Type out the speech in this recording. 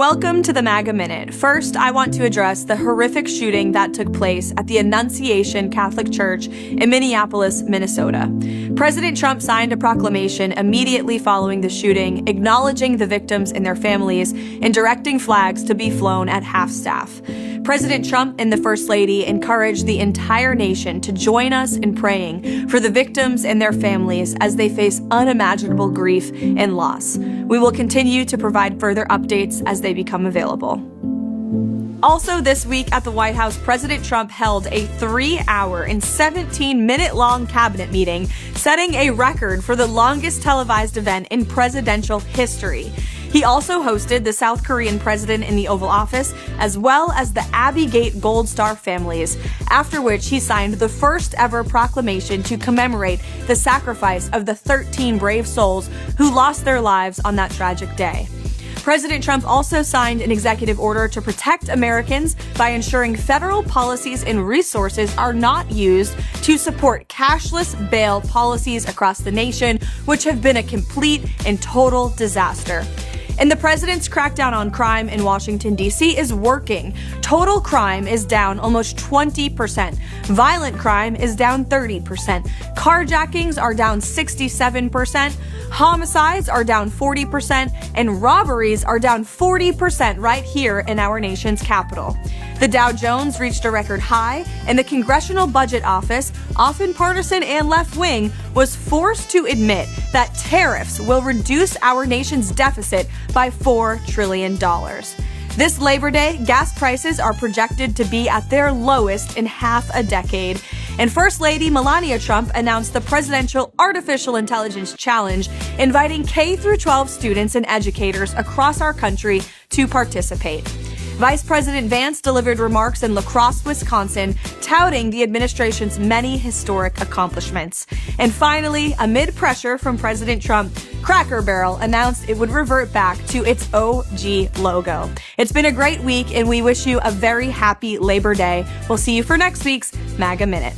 Welcome to the MAGA Minute. First, I want to address the horrific shooting that took place at the Annunciation Catholic Church in Minneapolis, Minnesota. President Trump signed a proclamation immediately following the shooting, acknowledging the victims and their families and directing flags to be flown at half-staff. President Trump and the First Lady encouraged the entire nation to join us in praying for the victims and their families as they face unimaginable grief and loss. We will continue to provide further updates as they become available. Also this week at the White House, President Trump held a 3-hour and 17-minute-long cabinet meeting, setting a record for the longest televised event in presidential history. He also hosted the South Korean president in the Oval Office, as well as the Abbey Gate Gold Star families, after which he signed the first ever proclamation to commemorate the sacrifice of the 13 brave souls who lost their lives on that tragic day. President Trump also signed an executive order to protect Americans by ensuring federal policies and resources are not used to support cashless bail policies across the nation, which have been a complete and total disaster. And the president's crackdown on crime in Washington, D.C. is working. Total crime is down almost 20%. Violent crime is down 30%. Carjackings are down 67%. Homicides are down 40%. And robberies are down 40% right here in our nation's capital. The Dow Jones reached a record high, and the Congressional Budget Office, often partisan and left-wing, was forced to admit that tariffs will reduce our nation's deficit by $4 trillion. This Labor Day, gas prices are projected to be at their lowest in half a decade. And First Lady Melania Trump announced the Presidential Artificial Intelligence Challenge, inviting K-12 students and educators across our country to participate. Vice President Vance delivered remarks in La Crosse, Wisconsin, touting the administration's many historic accomplishments. And finally, amid pressure from President Trump, Cracker Barrel announced it would revert back to its OG logo. It's been a great week, and we wish you a very happy Labor Day. We'll see you for next week's MAGA Minute.